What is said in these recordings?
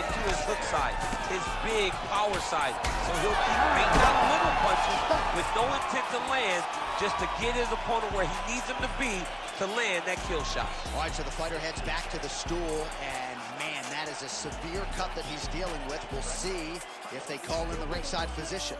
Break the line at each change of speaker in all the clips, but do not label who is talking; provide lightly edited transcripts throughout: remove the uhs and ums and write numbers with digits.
into his hook side, his big power side. So he'll keep baiting out little punches with no intent to land, just to get his opponent where he needs him to be to land that kill shot.
All right, so the fighter heads back to the stool, and man, that is a severe cut that he's dealing with. We'll see if they call in the ringside physician.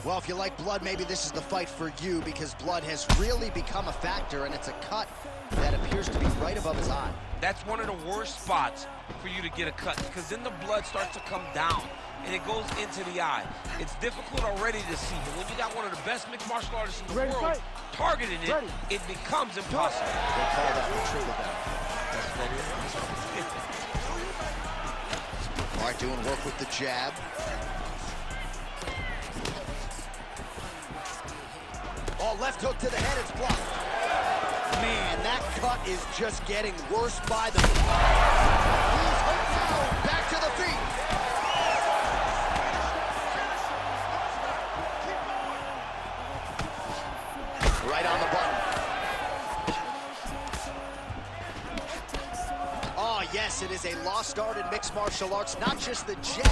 Well, if you like blood, maybe this is the fight for you, because blood has really become a factor, and it's a cut that appears to be right above his eye.
That's one of the worst spots for you to get a cut, because then the blood starts to come down and it goes into the eye. It's difficult already to see, but when you got one of the best mixed martial artists in the world targeting it, it becomes impossible.
They call that the trigger down. All right, doing work with the jab. Oh, left hook to the head, it's blocked. Man, that cut is just getting worse by the... He's hurt now, back to the feet. Right on the button. Oh, yes, it is a lost art in mixed martial arts, not just the jab.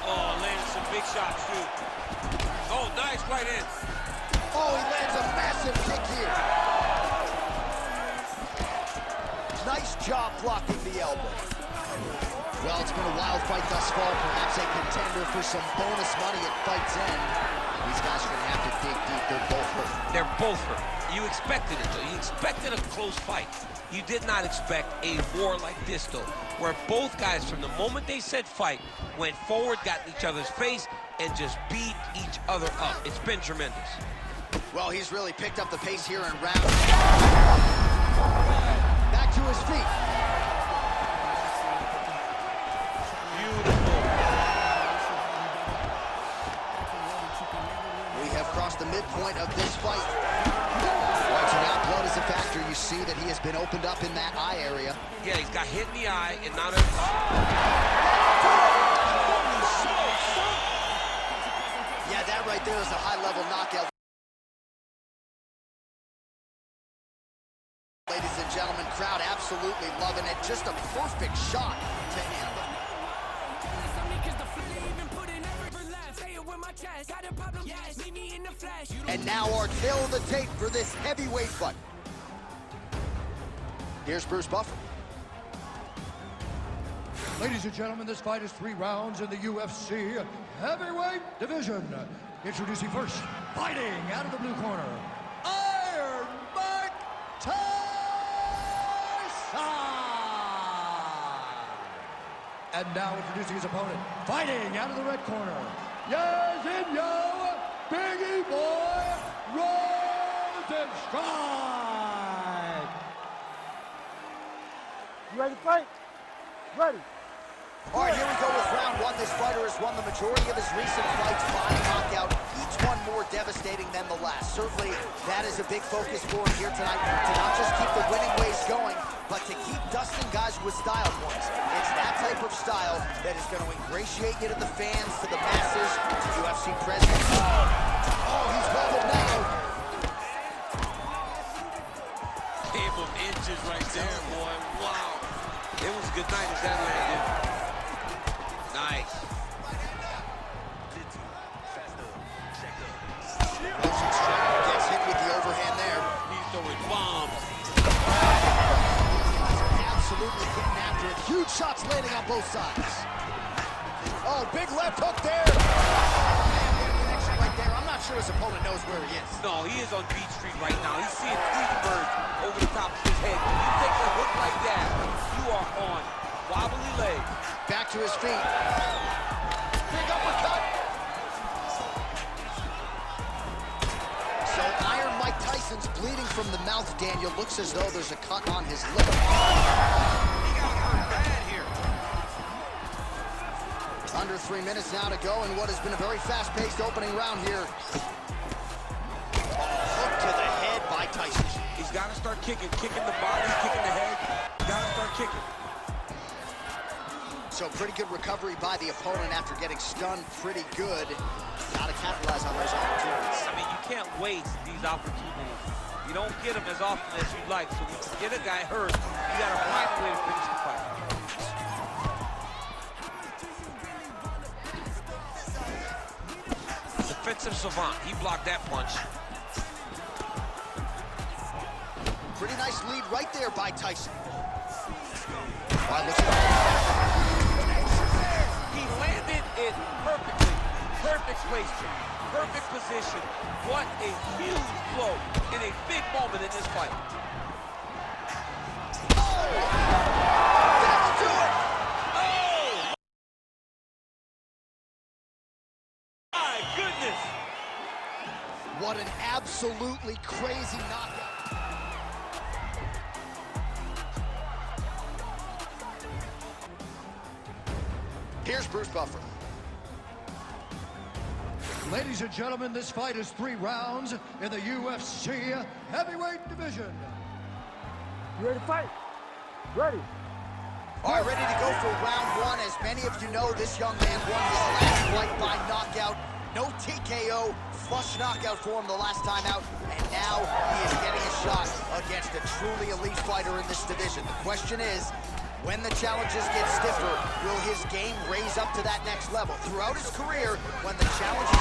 Oh, landing some big shots, too. Oh, nice right in.
Oh, he lands a massive kick here. Nice job blocking the elbow. Well, it's been a wild fight thus far, perhaps a contender for some bonus money at fight's end. These guys are going to have to dig deep. They're both hurt.
They're both hurt. You expected it, though. You expected a close fight. You did not expect a war like this, though, where both guys, from the moment they said fight, went forward, got in each other's face, and just beat each other up. It's been tremendous.
Well, he's really picked up the pace here in round. Back to his feet. The midpoint of this fight. Right, so now blood is a factor. You see that he has been opened up in that eye area.
Yeah, he's got hit in the eye and not a...
Yeah, that right there is a high-level knockout. Ladies and gentlemen, crowd absolutely loving it. Just a perfect shot to end the... And now our tail of the tape for this heavyweight fight. Here's Bruce Buffer.
Ladies and gentlemen, this fight is 3 rounds in the UFC heavyweight division. Introducing first, fighting out of the blue corner, Iron Mike Tyson. And now introducing his opponent, fighting out of the red corner, yes and yo, Biggie Boy Rosenstrike.
You ready to fight? Ready.
All right, here we go with round 1. This fighter has won the majority of his recent fights by knockout, each one more devastating than the last. Certainly, that is a big focus for him here tonight, to not just keep the winning ways going, but to keep dusting guys with style points. It's that type of style that is going to ingratiate you to the fans, to the masses, to UFC presidents. Oh, he's leveled now.
Game of inches right there, boy. Wow. It was a good night as that landed. Nice.
Rosenstrike gets hit with the overhand there.
He's throwing bombs.
Absolutely getting after it. Huge shots landing on both sides. Oh, big left hook there. Man, what a connection right there. I'm not sure his opponent knows where he is.
No, he is on Beach Street right now. He's seeing Birds over the top of his head. When you take a hook like that, you are on wobbly legs.
Back to his feet. Big uppercut. So Iron Mike Tyson's bleeding from the mouth, Daniel. Looks as though there's a cut on his lip.
He got hurt bad here.
Under 3 minutes now to go in what has been a very fast-paced opening round here. Hook to the head by Tyson.
He's got to start kicking the body, kicking the head. Got to start kicking.
So pretty good recovery by the opponent after getting stunned pretty good. Got to capitalize on those opportunities.
I mean, you can't waste these opportunities. You don't get them as often as you'd like. So when you get a guy hurt, you got to find a way to finish the fight. Defensive savant. He blocked that punch.
Pretty nice lead right there by Tyson.
He landed it perfectly. Perfect placement. Perfect position. What a huge blow in a big moment in this fight.
That'll do it!
Oh! My goodness!
What an absolutely crazy knockout. Here's Bruce Buffer.
Ladies and gentlemen, this fight is 3 rounds in the UFC heavyweight division.
You ready to fight? Ready.
All right, ready to go for round 1. As many of you know, this young man won his last fight by knockout. No TKO, flush knockout for him the last time out, and now he is getting a shot against a truly elite fighter in this division. The question is, when the challenges get stiffer, will his game raise up to that next level? Throughout his career, when the challenges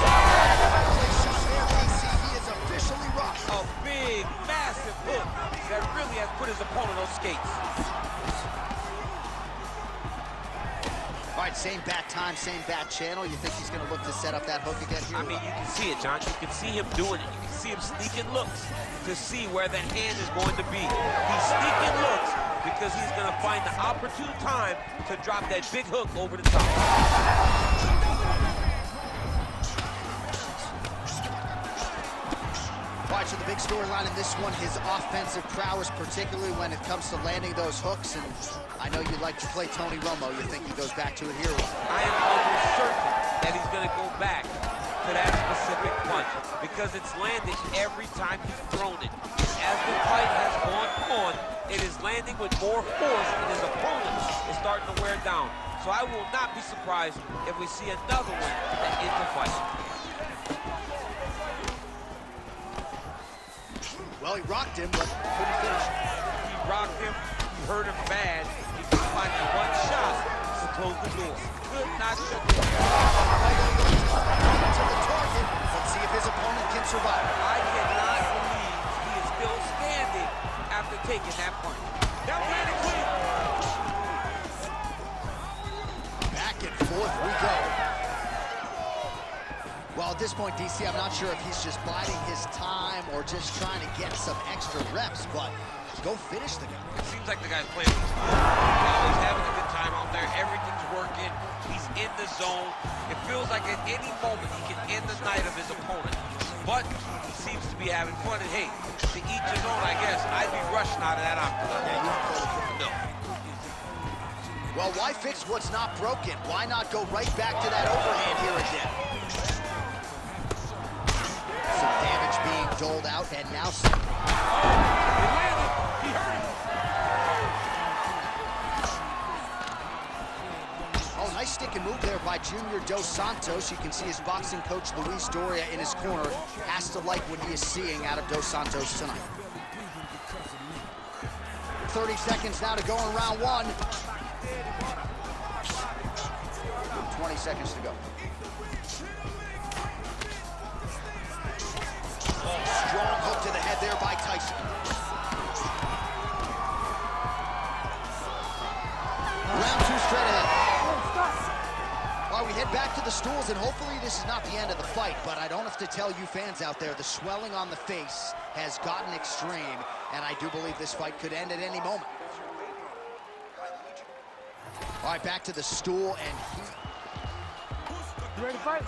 he is officially rocked.
A big, massive hook that really has put his opponent on skates.
All right, same bat time, same bat channel. You think he's going to look to set up that hook again here?
I mean, you can see it, John. You can see him doing it. You can see him sneaking looks to see where that hand is going to be. He's sneaking looks because he's going to find the opportune time to drop that big hook over the top.
All right, so the big storyline in this one, his offensive prowess, particularly when it comes to landing those hooks. And I know you like to play Tony Romo. You think he goes back to it here?
I am almost certain that he's going to go back to that specific punch because it's landed every time he's thrown it. As the fight has gone on, it is landing with more force, and his opponent is starting to wear down. So I will not be surprised if we see another one that ends the fight.
Well, he rocked him, but couldn't finish.
He rocked him, he hurt him bad. He could find one shot to close the door. Could not shut the door.
To the target. Let's see if his opponent can survive.
I cannot believe he is still standing after taking that punch. That landed clean.
Back and forth we go. Well, at this point, DC, I'm not sure if he's just biding his time or just trying to get some extra reps, but go finish the guy.
It seems like the guy's playing with his mind. He's having a good time out there. Everything's working. He's in the zone. It feels like at any moment he can end the night of his opponent. But he seems to be having fun. And hey, to each his own, I guess. I'd be rushing out of that octagon.
Yeah, you don't go with him.
No.
Well, why fix what's not broken? Why not go right back to that overhand here again? Some damage being doled out, and now some...
He landed. He hurt him.
Oh, nice stick and move there by Junior Dos Santos. You can see his boxing coach, Luis Doria, in his corner. Has to like what he is seeing out of Dos Santos tonight. 30 seconds now to go in round 1. 20 seconds to go. Strong hook to the head there by Tyson. Round 2 straight ahead. Well, we head back to the stools, and hopefully this is not the end of the fight, but I don't have to tell you fans out there, the swelling on the face has gotten extreme, and I do believe this fight could end at any moment. All right, back to the stool, and
You ready to fight?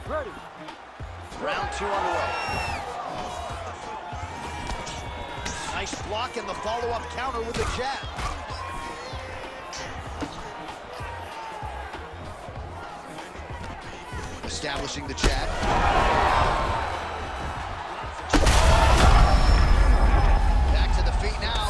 Ready.
round 2 underway. Nice block and the follow-up counter with a jab. Establishing the jab. Back to the feet now.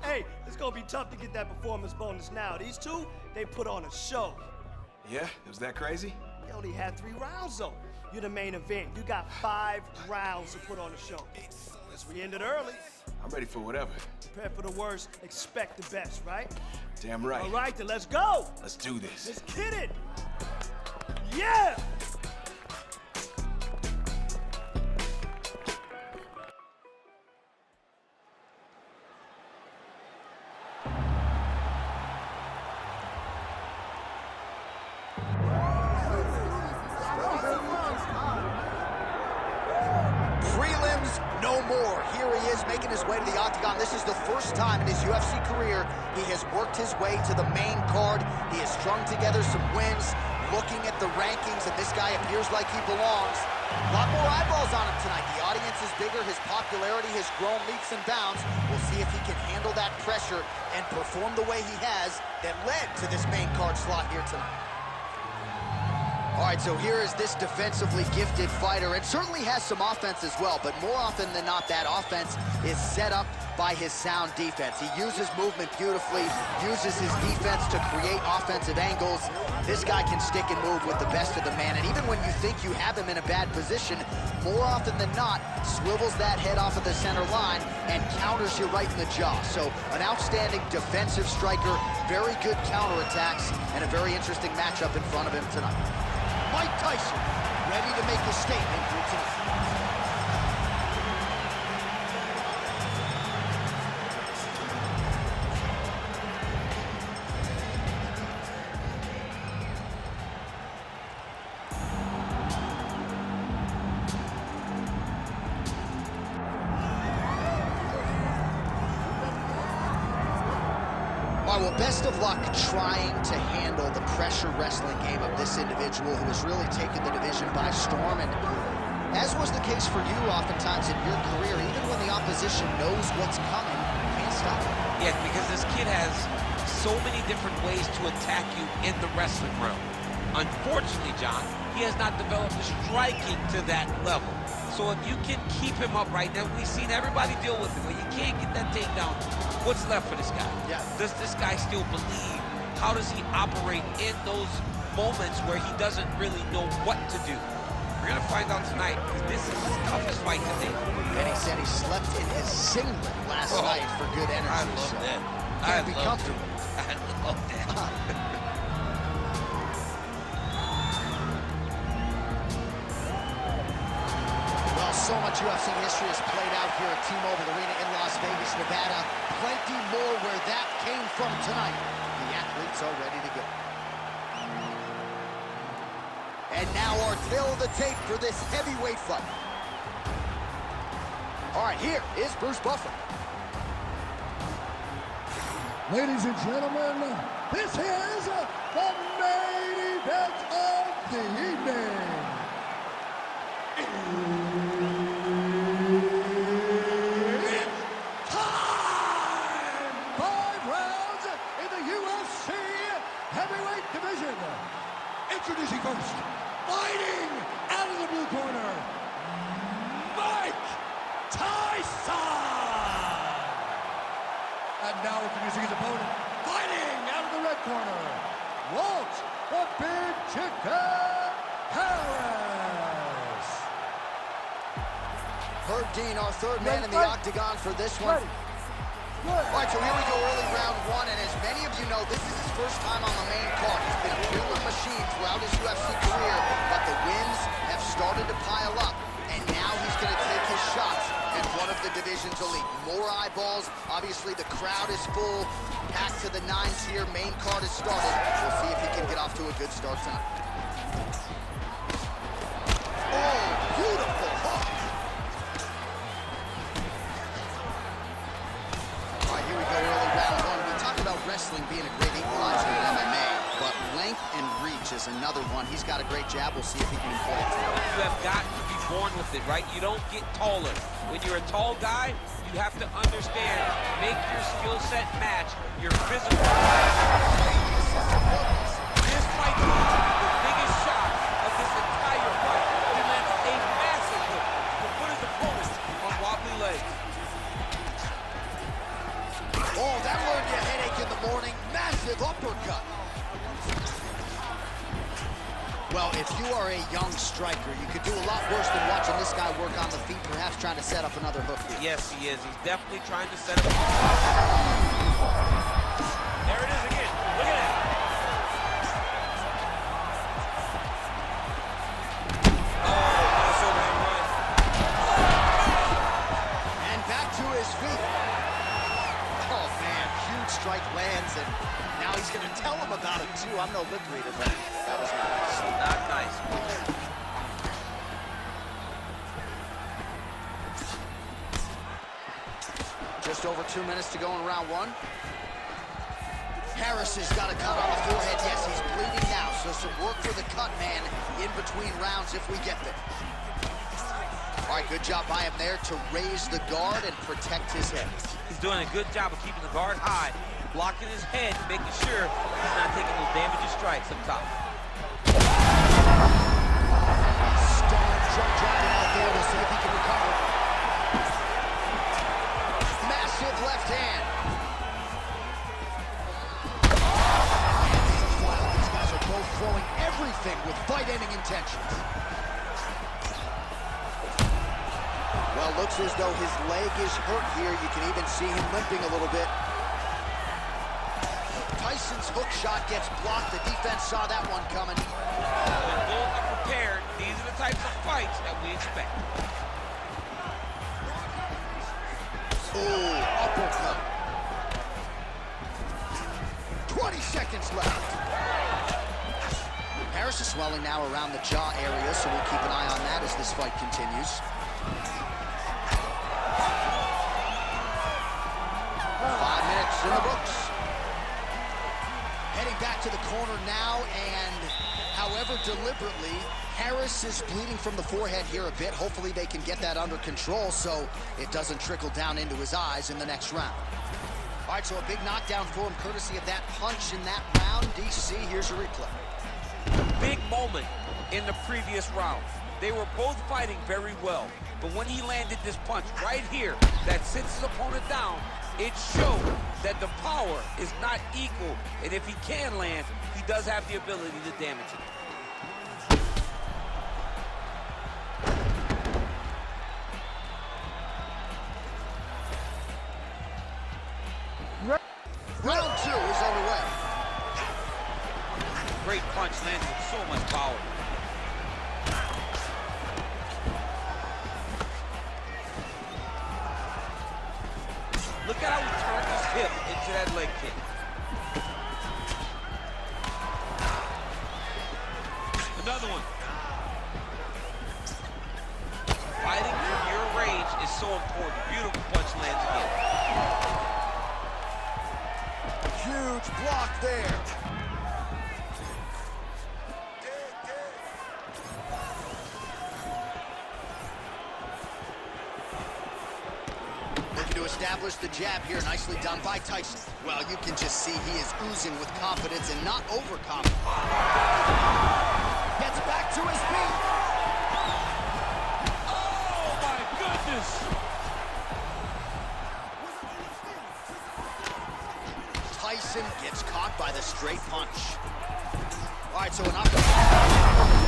Hey, it's gonna be tough to get that performance bonus now. These two, they put on a show.
Yeah? It was that crazy?
They only had 3 rounds, though. You're the main event. You got 5 rounds to put on the show. We ended early.
I'm ready for whatever.
Prepare for the worst, expect the best, right?
Damn right.
All right, then let's go.
Let's do this.
Let's get it. Yeah!
Prelims, no more. Here he is making his way to the octagon. This is the first time in his UFC career he has worked his way to the main card. He has strung together some wins, looking at the rankings, and this guy appears like he belongs. A lot more eyeballs on him tonight. The audience is bigger. His popularity has grown leaps and bounds. We'll see if he can handle that pressure and perform the way he has that led to this main card slot here tonight. All right, so here is this defensively gifted fighter, and certainly has some offense as well, but more often than not, that offense is set up by his sound defense. He uses movement beautifully, uses his defense to create offensive angles. This guy can stick and move with the best of the man, and even when you think you have him in a bad position, more often than not, swivels that head off of the center line and counters you right in the jaw. So an outstanding defensive striker, very good counterattacks, and a very interesting matchup in front of him tonight. Mike Tyson, ready to make a statement here tonight. All right, well, best of luck trying to handle the pressure wrestling game of this individual who has really taken the division by storm. And as was the case for you oftentimes in your career, even when the opposition knows what's coming, you can't stop it.
Yeah, because this kid has so many different ways to attack you in the wrestling realm. Unfortunately, John, he has not developed the striking to that level. So if you can keep him up right now, we've seen everybody deal with it, but you can't get that takedown. What's left for this guy?
Yeah.
Does this guy still believe? How does he operate in those moments where he doesn't really know what to do? We're going to find out tonight, because this is his toughest fight to date.
And he said he slept in his singlet last night for good energy.
I love that.
Can't be comfortable.
I love that.
So much UFC history has played out here at T-Mobile Arena in Las Vegas, Nevada. Plenty more where that came from tonight. The athletes are ready to go. And now our tail of the tape for this heavyweight fight. All right, here is Bruce Buffer.
Ladies and gentlemen, this is the main event of the evening. Introducing first, fighting out of the blue corner, Mike Tyson! And now introducing his opponent, fighting out of the red corner, Walt the Big Chicken Harris!
Herb Dean, our third man in the octagon for this one. All right, so here we go, early round one, and as many of you know, this is his first time on the main card. He's been a killing machine throughout his UFC career, but the wins have started to pile up, and now he's going to take his shots at one of the division's elite. More eyeballs, obviously the crowd is full, packed to the 9s here, main card has started. We'll see if he can get off to a good start tonight. Oh, beautiful hook. Here we go, early round one. We talked about wrestling being a great equalizer in MMA, but length and reach is another one. He's got a great jab. We'll see if he can employ it tonight.
You have got to be born with it, right? You don't get taller. When you're a tall guy, you have to understand, make your skill set match your physical. This might be the biggest shot of this entire fight. He lands a massive hook to put his opponent on wobbly legs.
Oh, that learned you hit a uppercut. Well, if you are a young striker, you could do a lot worse than watching this guy work on the feet, perhaps trying to set up another hook here.
Yes, he is. He's definitely trying to set up. There it is again. Look at that.
Strike lands, and now he's going to tell him about it, too. I'm no lip reader, but that was nice.
Not nice.
Just over 2 minutes to go in round one. Harris has got a cut on the forehead. Yes, he's bleeding now, so some work for the cut man in between rounds if we get there. All right, good job by him there to raise the guard and protect his head.
He's doing a good job of keeping the guard high, blocking his head, making sure he's not taking those damaging strikes up top.
Stone drunk driving out there. We'll see if he can recover. Massive left hand. These guys are both throwing everything with fight-ending intentions. Well, looks as though his leg is hurt here. You can even see him limping a little bit. Tyson's hook shot gets blocked. The defense saw that one coming.
When both are prepared, these are the types of fights that we expect.
Oh, uppercut. 20 seconds left. Harris is swelling now around the jaw area, so we'll keep an eye on that as this fight continues. 5 minutes in the books. Heading back to the corner now, and however deliberately, Harris is bleeding from the forehead here a bit. Hopefully they can get that under control so it doesn't trickle down into his eyes in the next round. All right, so a big knockdown for him courtesy of that punch in that round. DC, here's a replay.
Big moment in the previous round. They were both fighting very well, but when he landed this punch right here that sits his opponent down, it showed that the power is not equal, and if he can land, he does have the ability to damage it.
Round two is underway.
Great punch lands with so much power. Look at how he turned his hip into that leg kick. Another one. Fighting from your range is so important. Beautiful punch lands again.
Huge block there. Looking to establish the jab here. Nicely done by Tyson. Well, you can just see he is oozing with confidence and not overconfident. Gets back to his feet.
Oh, my goodness.
Tyson gets caught by the straight punch. All right, so an uppercut.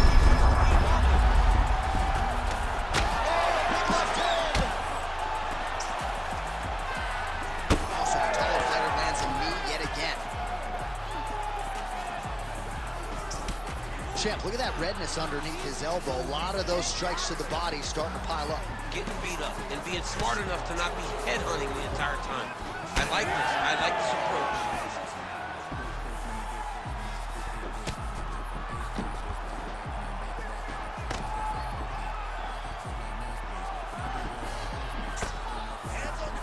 Champ, look at that redness underneath his elbow. A lot of those strikes to the body starting to pile up.
Getting beat up and being smart enough to not be headhunting the entire time. I like this. I like this approach.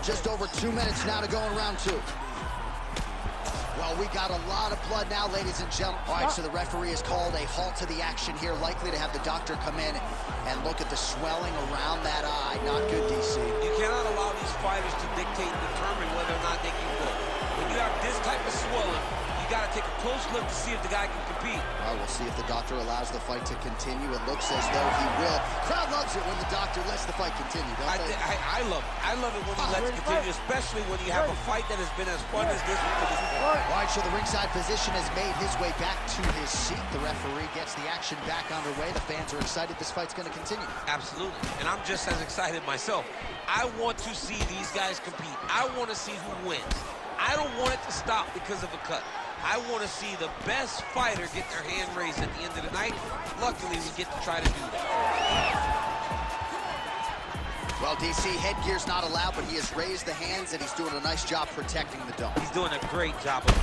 Just over 2 minutes now to go in round two. Well, we got a lot of blood now, ladies and gentlemen. All right, so the referee has called a halt to the action here, likely to have the doctor come in and look at the swelling around that eye. Not good, DC.
You cannot allow these fighters to dictate and determine whether or not they can go. When you have this type of swelling, you got to take a close look to see if the guy can compete.
All right, we'll see if the doctor allows the fight to continue. It looks as though he will. Crowd loves it when the doctor lets the fight continue, don't they?
I love it. I love it when he lets it continue, especially when you have a fight that has been as fun as this one to this point.
All right, so the ringside physician has made his way back to his seat. The referee gets the action back underway. The fans are excited. This fight's going to continue.
Absolutely, and I'm just as excited myself. I want to see these guys compete. I want to see who wins. I don't want it to stop because of a cut. I want to see the best fighter get their hand raised at the end of the night. Luckily, we get to try to do that.
Well, DC, headgear's not allowed, but he has raised the hands, and he's doing a nice job protecting the dome.
He's doing a great job of it.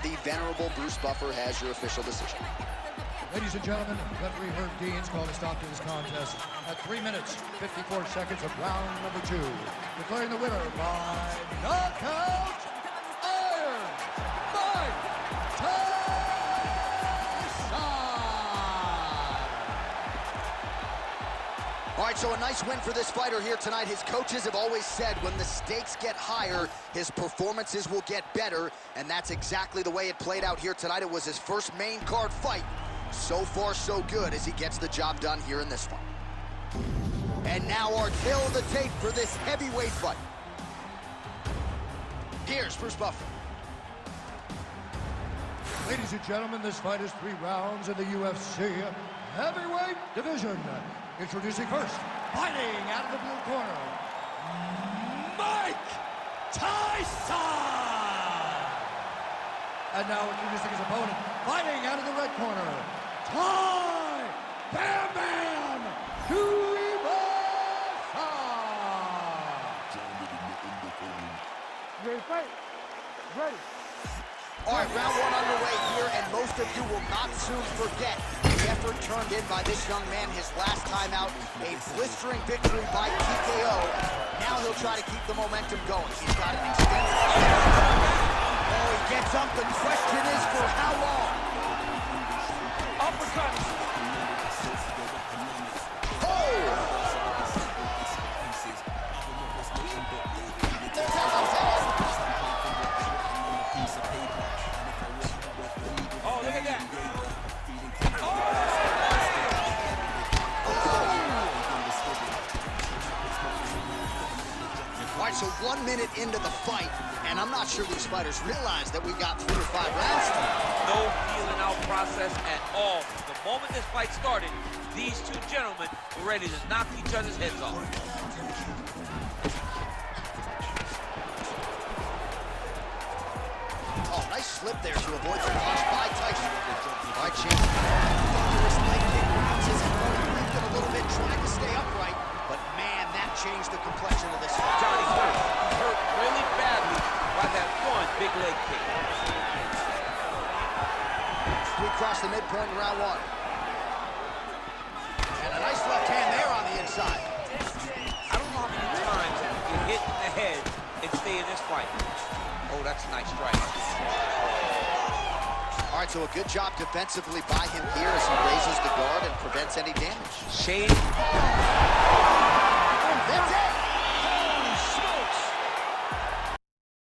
The venerable Bruce Buffer has your official decision.
Ladies and gentlemen, referee Herb Deans called a stop to this contest at 3 minutes, 54 seconds of round number 2. Declaring the winner by knockout, Iron Mike Tyson!
All right, so a nice win for this fighter here tonight. His coaches have always said when the stakes get higher, his performances will get better, and that's exactly the way it played out here tonight. It was his first main card fight. So far, so good as he gets the job done here in this one. And now our tail of the tape for this heavyweight fight. Here's Bruce Buffer.
Ladies and gentlemen, this fight is 3 rounds in the UFC heavyweight division. Introducing first, fighting out of the blue corner, Mike Tyson! And now introducing his opponent, fighting out of the red corner, Bam Bam Tuivasa!
You ready to fight? Ready.
All right, round 1 underway here, and most of you will not soon forget the effort turned in by this young man his last time out, a blistering victory by TKO. Now he'll try to keep the momentum going. He's got an extensive... Oh, he gets up. The question is for how long?
Uppercut. Oh, look at that.
All right, so 1 minute into the fight, and I'm not sure these fighters realize that we've got 3 or 5 rounds.
No feeling out process at all. The moment this fight started, these two gentlemen were ready to knock each other's heads off.
Oh, nice slip there to avoid the punch by Tyson. All right, Chase. Dangerous leg kick rounds his opponent. Linked a little bit, trying to stay upright, but man, that changed the complexion of this fight.
Johnny's hurt really badly by that one big leg kick.
We cross the midpoint in round 1. And a nice left hand there on the inside.
I don't know how many times you hit in the head and stay in this fight. Oh, that's a nice strike.
All right, so a good job defensively by him here as he raises the guard and prevents any damage.
Shane